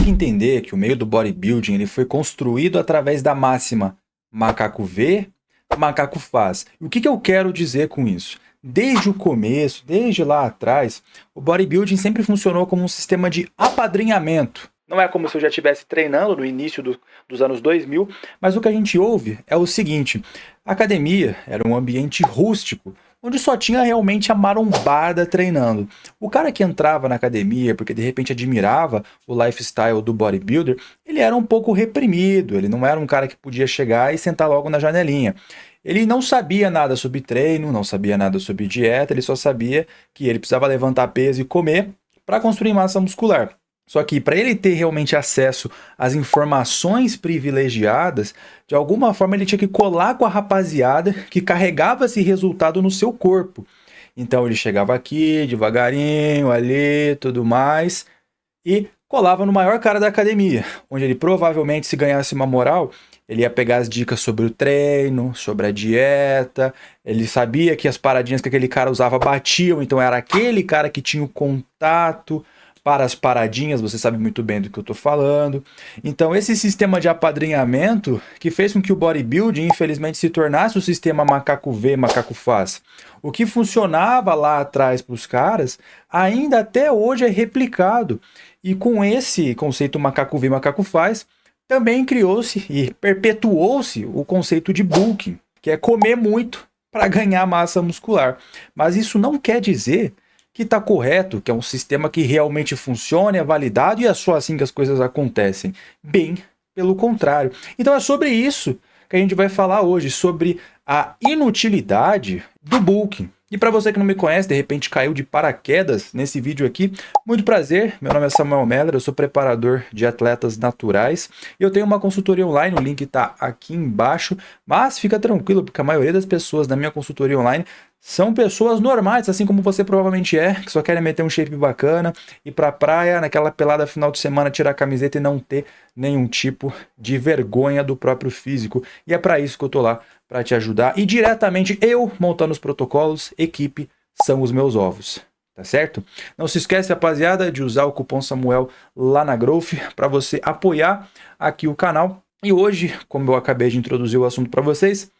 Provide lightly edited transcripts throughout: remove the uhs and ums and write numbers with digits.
que entender que o meio do bodybuilding ele foi construído através da máxima macaco vê, macaco faz. E o que eu quero dizer com isso? Desde o começo, desde lá atrás, o bodybuilding sempre funcionou como um sistema de apadrinhamento. Não é como se eu já estivesse treinando no início dos anos 2000, mas o que a gente ouve é o seguinte: a academia era um ambiente rústico, onde só tinha realmente a marombada treinando. O cara que entrava na academia porque de repente admirava o lifestyle do bodybuilder, ele era um pouco reprimido, ele não era um cara que podia chegar e sentar logo na janelinha. Ele não sabia nada sobre treino, não sabia nada sobre dieta, ele só sabia que ele precisava levantar peso e comer para construir massa muscular. Só que para ele ter realmente acesso às informações privilegiadas, de alguma forma ele tinha que colar com a rapaziada que carregava esse resultado no seu corpo. Então ele chegava aqui, devagarinho, ali, tudo mais, e colava no maior cara da academia, onde ele provavelmente, se ganhasse uma moral, ele ia pegar as dicas sobre o treino, sobre a dieta, ele sabia que as paradinhas que aquele cara usava batiam, então era aquele cara que tinha o contato para as paradinhas, você sabe muito bem do que eu estou falando. Então esse sistema de apadrinhamento que fez com que o bodybuilding infelizmente se tornasse o sistema macaco vê, macaco faz. O que funcionava lá atrás para os caras, ainda até hoje é replicado. E com esse conceito macaco vê, macaco faz, também criou-se e perpetuou-se o conceito de bulking, que é comer muito para ganhar massa muscular. Mas isso não quer dizer que está correto, que é um sistema que realmente funciona, é validado e é só assim que as coisas acontecem. Bem, pelo contrário. Então é sobre isso que a gente vai falar hoje, sobre a inutilidade do bulking. E para você que não me conhece, de repente caiu de paraquedas nesse vídeo aqui, muito prazer, meu nome é Samuel Meller, eu sou preparador de atletas naturais e eu tenho uma consultoria online, o link está aqui embaixo, mas fica tranquilo, porque a maioria das pessoas da minha consultoria online são pessoas normais, assim como você provavelmente é, que só querem meter um shape bacana, ir pra praia, naquela pelada final de semana, tirar a camiseta e não ter nenhum tipo de vergonha do próprio físico. E é para isso que eu tô lá, para te ajudar. E diretamente eu montando os protocolos, equipe são os meus ovos. Tá certo? Não se esquece, rapaziada, de usar o cupom Samuel lá na Growth para você apoiar aqui o canal. E hoje, como eu acabei de introduzir o assunto para vocês,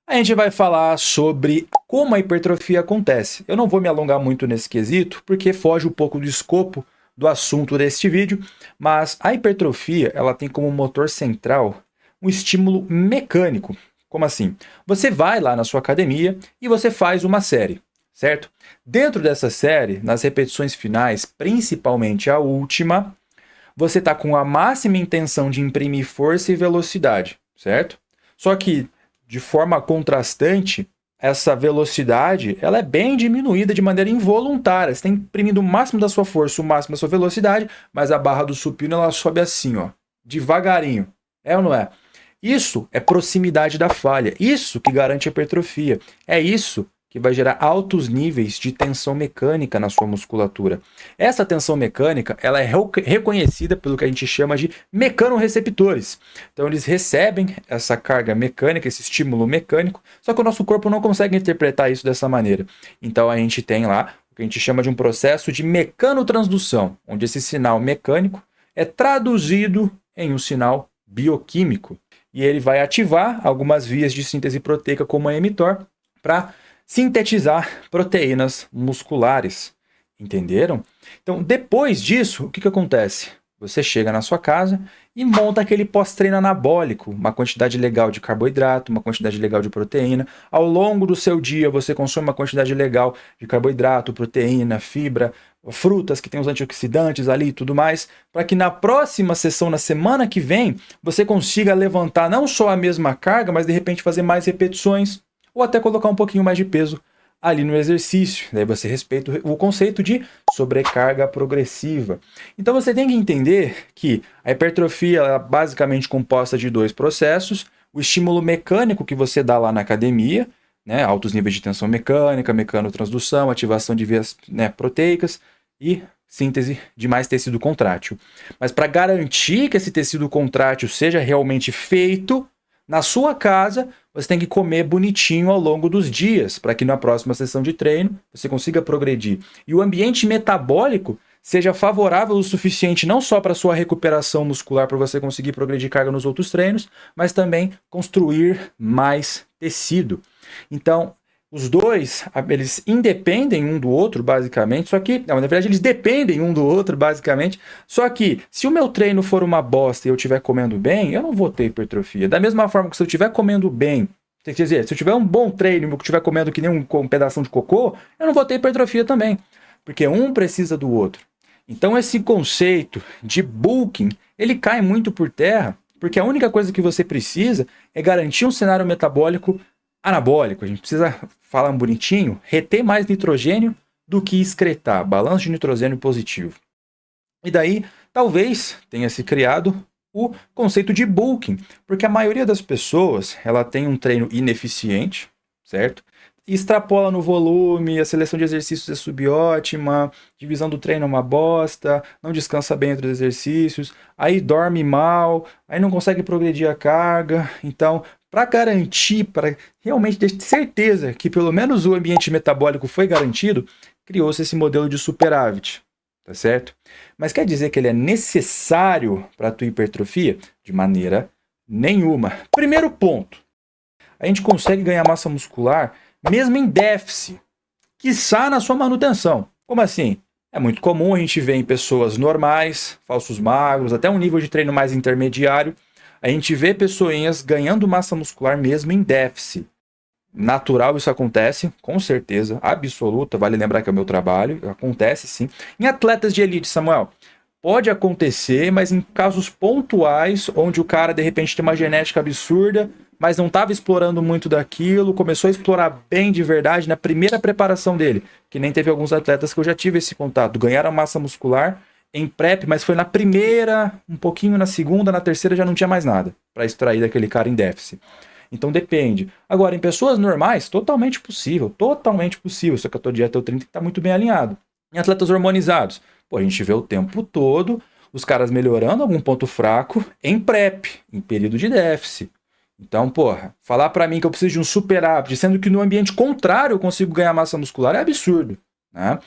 a gente vai falar sobre como a hipertrofia acontece. Eu não vou me alongar muito nesse quesito, porque foge um pouco do escopo do assunto deste vídeo, mas a hipertrofia ela tem como motor central um estímulo mecânico. Como assim? Você vai lá na sua academia e você faz uma série, certo? Dentro dessa série, nas repetições finais, principalmente a última, você está com a máxima intenção de imprimir força e velocidade, certo? Só que de forma contrastante, essa velocidade ela é bem diminuída de maneira involuntária. Você está imprimindo o máximo da sua força, o máximo da sua velocidade, mas a barra do supino ela sobe assim, ó, devagarinho. É ou não é? Isso é proximidade da falha. Isso que garante a hipertrofia. É isso que vai gerar altos níveis de tensão mecânica na sua musculatura. Essa tensão mecânica ela é reconhecida pelo que a gente chama de mecanorreceptores. Então eles recebem essa carga mecânica, esse estímulo mecânico, só que o nosso corpo não consegue interpretar isso dessa maneira. Então a gente tem lá o que a gente chama de um processo de mecanotransdução, onde esse sinal mecânico é traduzido em um sinal bioquímico. E ele vai ativar algumas vias de síntese proteica, como a mTOR, para sintetizar proteínas musculares. Entenderam? Então, depois disso, o que acontece? Você chega na sua casa e monta aquele pós-treino anabólico, uma quantidade legal de carboidrato, uma quantidade legal de proteína. Ao longo do seu dia, você consome uma quantidade legal de carboidrato, proteína, fibra, frutas que tem os antioxidantes ali e tudo mais, para que na próxima sessão, na semana que vem, você consiga levantar não só a mesma carga, mas de repente fazer mais repetições, ou até colocar um pouquinho mais de peso ali no exercício. Daí você respeita o conceito de sobrecarga progressiva. Então você tem que entender que a hipertrofia é basicamente composta de dois processos: o estímulo mecânico que você dá lá na academia, né, altos níveis de tensão mecânica, mecanotransdução, ativação de vias, né, proteicas e síntese de mais tecido contrátil. Mas para garantir que esse tecido contrátil seja realmente feito na sua casa, você tem que comer bonitinho ao longo dos dias, para que na próxima sessão de treino você consiga progredir. E o ambiente metabólico seja favorável o suficiente não só para sua recuperação muscular, para você conseguir progredir carga nos outros treinos, mas também construir mais tecido. Então, os dois, eles independem um do outro, basicamente, só que, não, na verdade, eles dependem um do outro, basicamente, só que, se o meu treino for uma bosta e eu estiver comendo bem, eu não vou ter hipertrofia. Da mesma forma que se eu estiver comendo bem, quer dizer, se eu tiver um bom treino e eu estiver comendo que nem um pedaço de cocô, eu não vou ter hipertrofia também, porque um precisa do outro. Então, esse conceito de bulking, ele cai muito por terra, porque a única coisa que você precisa é garantir um cenário metabólico anabólico. A gente precisa falar bonitinho, reter mais nitrogênio do que excretar, balanço de nitrogênio positivo. E daí, talvez tenha se criado o conceito de bulking, porque a maioria das pessoas, ela tem um treino ineficiente, certo? E extrapola no volume, a seleção de exercícios é subótima, divisão do treino é uma bosta, não descansa bem entre os exercícios, aí dorme mal, aí não consegue progredir a carga. Então, para garantir, para realmente ter certeza que pelo menos o ambiente metabólico foi garantido, criou-se esse modelo de superávit, tá certo? Mas quer dizer que ele é necessário para a tua hipertrofia? De maneira nenhuma. Primeiro ponto, a gente consegue ganhar massa muscular mesmo em déficit, quiçá na sua manutenção. Como assim? É muito comum a gente ver em pessoas normais, falsos magros, até um nível de treino mais intermediário, a gente vê pessoinhas ganhando massa muscular mesmo em déficit. Natural isso acontece, com certeza, absoluta, vale lembrar que é o meu trabalho, acontece sim. Em atletas de elite, Samuel, pode acontecer, mas em casos pontuais, onde o cara de repente tem uma genética absurda, mas não estava explorando muito daquilo, começou a explorar bem de verdade na primeira preparação dele, que nem teve alguns atletas que eu já tive esse contato, ganharam massa muscular em prep, mas foi na primeira, um pouquinho na segunda, na terceira já não tinha mais nada para extrair daquele cara em déficit. Então depende. Agora, em pessoas normais, totalmente possível, só que a tua dieta tem que estar muito bem alinhado. Em atletas hormonizados, pô, a gente vê o tempo todo os caras melhorando algum ponto fraco em prep, em período de déficit. Então, porra, falar pra mim que eu preciso de um superávit, sendo que no ambiente contrário eu consigo ganhar massa muscular, é absurdo, né?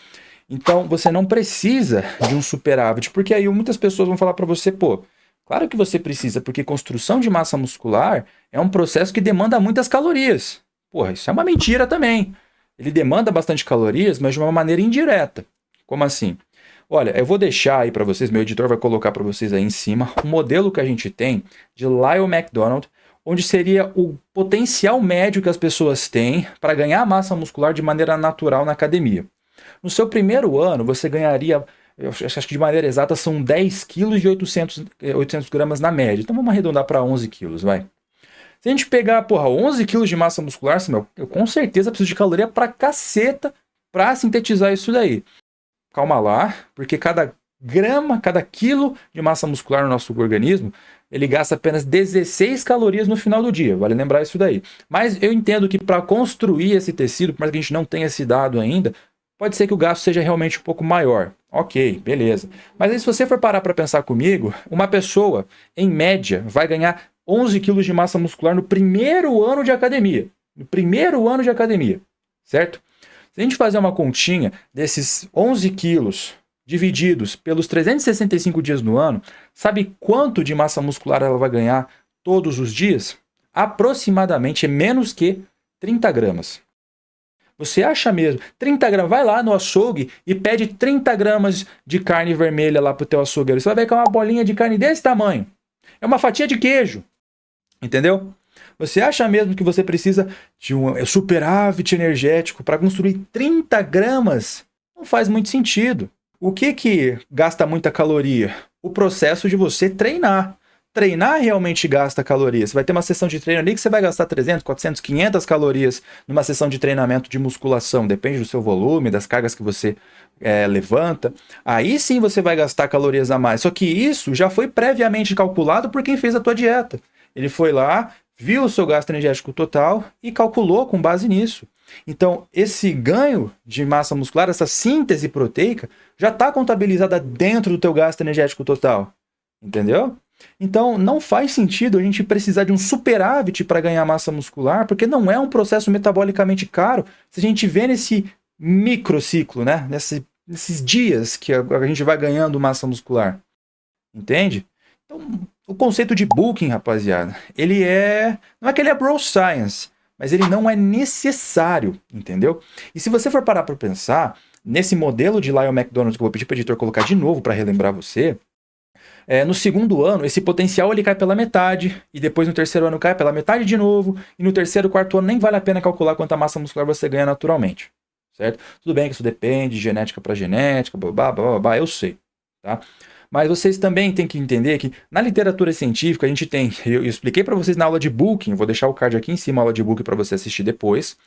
Então, você não precisa de um superávit, porque aí muitas pessoas vão falar pra você, pô, claro que você precisa, porque construção de massa muscular é um processo que demanda muitas calorias. Porra, isso é uma mentira também. Ele demanda bastante calorias, mas de uma maneira indireta. Como assim? Olha, eu vou deixar aí pra vocês, meu editor vai colocar pra vocês aí em cima, um modelo que a gente tem de Lyle McDonald, onde seria o potencial médio que as pessoas têm para ganhar massa muscular de maneira natural na academia. No seu primeiro ano, você ganharia, eu acho que de maneira exata, são 10 quilos e 800 gramas na média. Então vamos arredondar para 11 quilos, vai. Se a gente pegar, porra, 11 quilos de massa muscular, eu com certeza preciso de caloria pra caceta para sintetizar isso daí. Calma lá, porque cada grama, cada quilo de massa muscular no nosso organismo, ele gasta apenas 16 calorias no final do dia, vale lembrar isso daí. Mas eu entendo que para construir esse tecido, por mais que a gente não tenha esse dado ainda, pode ser que o gasto seja realmente um pouco maior. Ok, beleza. Mas aí se você for parar para pensar comigo, uma pessoa, em média, vai ganhar 11 quilos de massa muscular no primeiro ano de academia. No primeiro ano de academia, certo? Se a gente fazer uma continha desses 11 quilos divididos pelos 365 dias no ano, sabe quanto de massa muscular ela vai ganhar todos os dias? Aproximadamente é menos que 30 gramas. Você acha mesmo? 30 gramas, vai lá no açougue e pede 30 gramas de carne vermelha lá pro teu açougueiro. Você vai ver que é uma bolinha de carne desse tamanho. É uma fatia de queijo. Entendeu? Você acha mesmo que você precisa de um superávit energético para construir 30 gramas? Não faz muito sentido. O que gasta muita caloria? O processo de você treinar. Treinar realmente gasta calorias. Você vai ter uma sessão de treino ali que você vai gastar 300, 400, 500 calorias numa sessão de treinamento de musculação. Depende do seu volume, das cargas que você levanta. Aí sim você vai gastar calorias a mais. Só que isso já foi previamente calculado por quem fez a tua dieta. Ele foi lá, viu o seu gasto energético total e calculou com base nisso. Então, esse ganho de massa muscular, essa síntese proteica, já está contabilizada dentro do teu gasto energético total. Entendeu? Então, não faz sentido a gente precisar de um superávit para ganhar massa muscular, porque não é um processo metabolicamente caro. Se a gente vê nesse microciclo, né? nesses dias que a gente vai ganhando massa muscular. Entende? Então, o conceito de bulking, rapaziada, não é que ele é bro science, mas ele não é necessário, entendeu? E se você for parar para pensar, nesse modelo de Lyle McDonald, que eu vou pedir para o editor colocar de novo para relembrar você, no segundo ano, esse potencial ele cai pela metade, e depois no terceiro ano cai pela metade de novo, e no terceiro, quarto ano nem vale a pena calcular quanta massa muscular você ganha naturalmente, certo? Tudo bem que isso depende de genética para genética, blá, blá, blá, blá, eu sei, tá? Mas vocês também têm que entender que na literatura científica a gente tem, eu expliquei para vocês na aula de bulking, vou deixar o card aqui em cima, a aula de bulking para você assistir depois,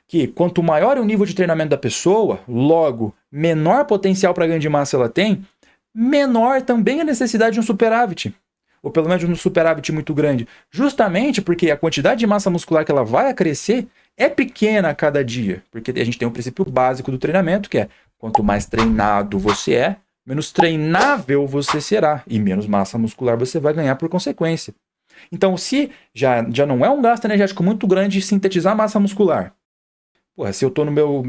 que quanto maior o nível de treinamento da pessoa, logo menor potencial para ganho de massa ela tem, menor também a necessidade de um superávit, ou pelo menos de um superávit muito grande, justamente porque a quantidade de massa muscular que ela vai crescer é pequena a cada dia, porque a gente tem um princípio básico do treinamento, que é quanto mais treinado você é, menos treinável você será, e menos massa muscular você vai ganhar por consequência. Então, se já não é um gasto energético muito grande sintetizar massa muscular, porra, se eu estou no meu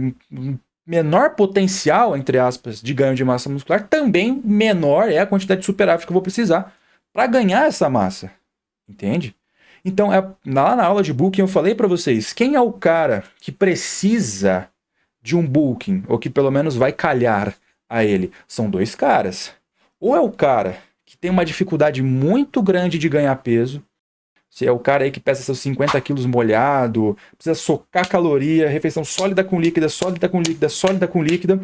menor potencial, entre aspas, de ganho de massa muscular, também menor é a quantidade de superávit que eu vou precisar para ganhar essa massa. Entende? Então, lá na aula de bulking eu falei para vocês, quem é o cara que precisa de um bulking, ou que pelo menos vai calhar a ele? São dois caras. Ou é o cara que tem uma dificuldade muito grande de ganhar peso, se é o cara aí que pesa seus 50 quilos molhado, precisa socar caloria, refeição sólida com líquida, sólida com líquida, sólida com líquida.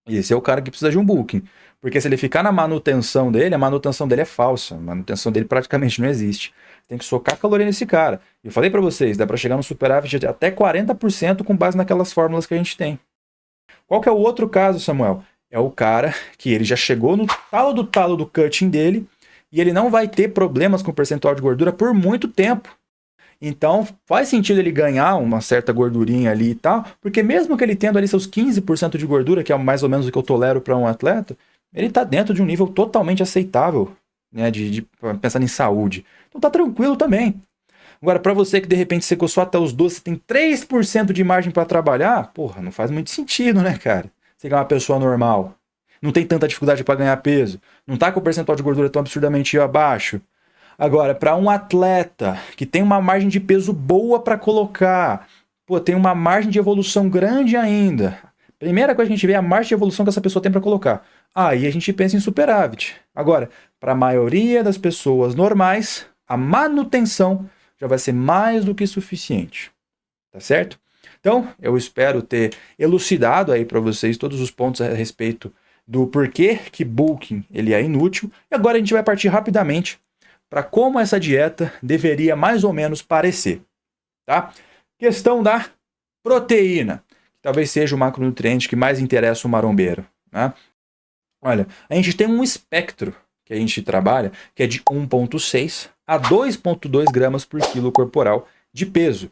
Esse é o cara que precisa de um bulking. Porque se ele ficar na manutenção dele, a manutenção dele é falsa. A manutenção dele praticamente não existe. Tem que socar caloria nesse cara. Eu falei para vocês, dá para chegar no superávit de até 40% com base naquelas fórmulas que a gente tem. Qual que é o outro caso, Samuel? É o cara que ele já chegou no talo do cutting dele, e ele não vai ter problemas com o percentual de gordura por muito tempo. Então, faz sentido ele ganhar uma certa gordurinha ali e tal, porque mesmo que ele tendo ali seus 15% de gordura, que é mais ou menos o que eu tolero para um atleta, ele está dentro de um nível totalmente aceitável, né, pensando em saúde. Então tá tranquilo também. Agora, para você que de repente secou só até os 12, você tem 3% de margem para trabalhar, porra, não faz muito sentido, né, cara? Você é uma pessoa normal. Não tem tanta dificuldade para ganhar peso, não está com o percentual de gordura tão absurdamente abaixo. Agora, para um atleta que tem uma margem de peso boa para colocar, pô, tem uma margem de evolução grande ainda. Primeira coisa que a gente vê é a margem de evolução que essa pessoa tem para colocar. Aí a gente pensa em superávit. Agora, para a maioria das pessoas normais, a manutenção já vai ser mais do que suficiente. Tá certo? Então, eu espero ter elucidado aí para vocês todos os pontos a respeito do porquê que bulking ele é inútil. E agora a gente vai partir rapidamente para como essa dieta deveria mais ou menos parecer. Tá? Questão da proteína, que talvez seja o macronutriente que mais interessa o marombeiro. Né? Olha, a gente tem um espectro que a gente trabalha, que é de 1,6 a 2,2 gramas por quilo corporal de peso.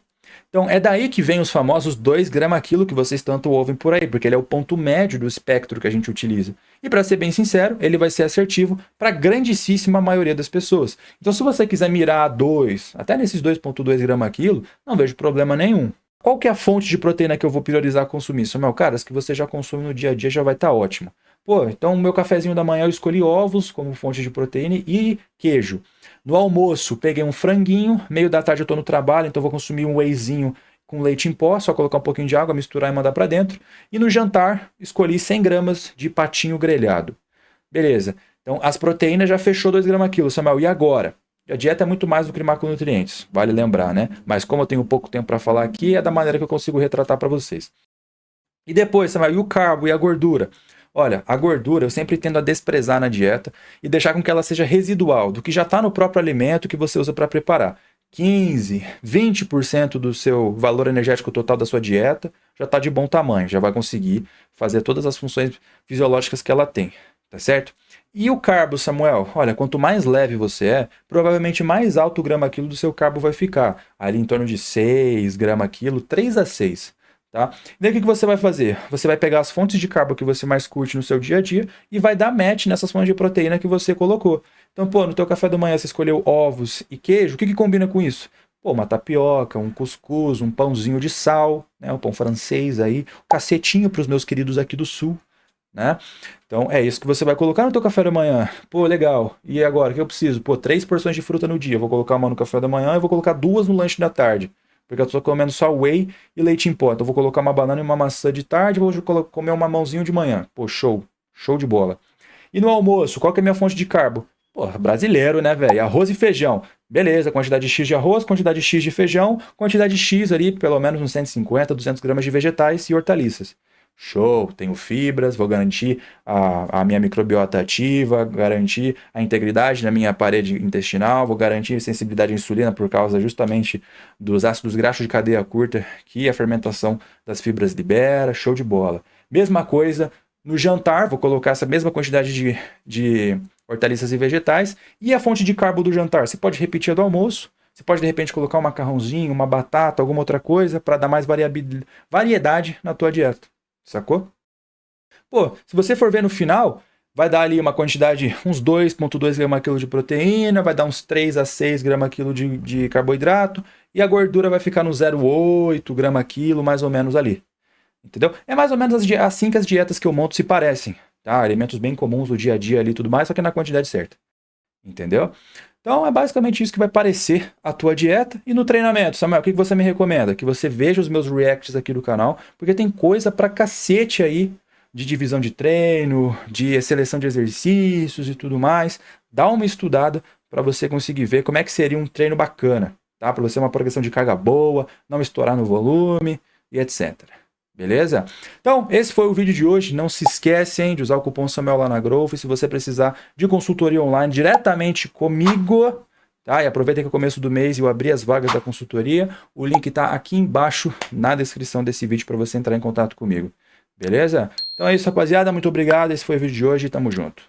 Então, é daí que vem os famosos 2 gramas quilo que vocês tanto ouvem por aí, porque ele é o ponto médio do espectro que a gente utiliza. E para ser bem sincero, ele vai ser assertivo para a grandíssima maioria das pessoas. Então, se você quiser mirar a 2, até nesses 2,2 gramas quilo, não vejo problema nenhum. Qual que é a fonte de proteína que eu vou priorizar consumir? Samuel, cara, as que você já consome no dia a dia já vai estar ótimo. Pô, então o meu cafezinho da manhã eu escolhi ovos como fonte de proteína e queijo. No almoço, peguei um franguinho, meio da tarde eu estou no trabalho, então vou consumir um wheyzinho com leite em pó, só colocar um pouquinho de água, misturar e mandar para dentro. E no jantar, escolhi 100 gramas de patinho grelhado. Beleza, então as proteínas já fechou 2 gramas quilo, Samuel, e agora? A dieta é muito mais do que macronutrientes, vale lembrar, né? Mas como eu tenho pouco tempo para falar aqui, é da maneira que eu consigo retratar para vocês. E depois, Samuel, e o carbo e a gordura? Olha, a gordura eu sempre tendo a desprezar na dieta e deixar com que ela seja residual, do que já está no próprio alimento que você usa para preparar. 15, 20% do seu valor energético total da sua dieta já está de bom tamanho, já vai conseguir fazer todas as funções fisiológicas que ela tem, tá certo? E o carbo, Samuel? Olha, quanto mais leve você é, provavelmente mais alto o grama quilo do seu carbo vai ficar, ali em torno de 6 grama quilo, 3 a 6. Tá? Daí o que você vai fazer? Você vai pegar as fontes de carbo que você mais curte no seu dia a dia e vai dar match nessas fontes de proteína que você colocou. Então, pô, no teu café da manhã você escolheu ovos e queijo, o que combina com isso? Pô, uma tapioca, um cuscuz, um pãozinho de sal, né, um pão francês aí, um cacetinho para os meus queridos aqui do sul, né? Então é isso que você vai colocar no teu café da manhã. Pô, legal. E agora, o que eu preciso? Pô, 3 porções de fruta no dia. Eu vou colocar uma no café da manhã e vou colocar 2 no lanche da tarde. Porque eu tô comendo só whey e leite em pó. Então eu vou colocar uma banana e uma maçã de tarde e vou comer um mamãozinho de manhã. Pô, show. Show de bola. E no almoço, qual que é a minha fonte de carbo? Pô, brasileiro, né, velho? Arroz e feijão. Beleza, quantidade X de arroz, quantidade X de feijão, quantidade X ali, pelo menos uns 150, 200 gramas de vegetais e hortaliças. Show, tenho fibras, vou garantir a minha microbiota ativa, garantir a integridade da minha parede intestinal, vou garantir sensibilidade à insulina por causa justamente dos ácidos graxos de cadeia curta que a fermentação das fibras libera, show de bola. Mesma coisa no jantar, vou colocar essa mesma quantidade de hortaliças e vegetais, e a fonte de carbo do jantar, você pode repetir a do almoço, você pode de repente colocar um macarrãozinho, uma batata, alguma outra coisa, para dar mais variedade na tua dieta. Sacou? Pô, se você for ver no final, vai dar ali uma quantidade, uns 2,2 gramas quilo de proteína, vai dar uns 3 a 6 gramas quilo de carboidrato, e a gordura vai ficar no 0,8 gramas quilo, mais ou menos ali. Entendeu? É mais ou menos assim que as dietas que eu monto se parecem, tá? Alimentos bem comuns do dia a dia ali e tudo mais, só que na quantidade certa. Entendeu? Então é basicamente isso que vai parecer a tua dieta. E no treinamento, Samuel, o que você me recomenda? Que você veja os meus reacts aqui do canal, porque tem coisa pra cacete aí de divisão de treino, de seleção de exercícios e tudo mais. Dá uma estudada para você conseguir ver como é que seria um treino bacana, tá? Para você ter uma progressão de carga boa, não estourar no volume e etc. Beleza? Então, esse foi o vídeo de hoje. Não se esquecem de usar o cupom Samuel lá na Growth. Se você precisar de consultoria online diretamente comigo, tá? E aproveita que é o começo do mês e eu abri as vagas da consultoria. O link está aqui embaixo na descrição desse vídeo para você entrar em contato comigo. Beleza? Então é isso, rapaziada. Muito obrigado. Esse foi o vídeo de hoje. Tamo junto.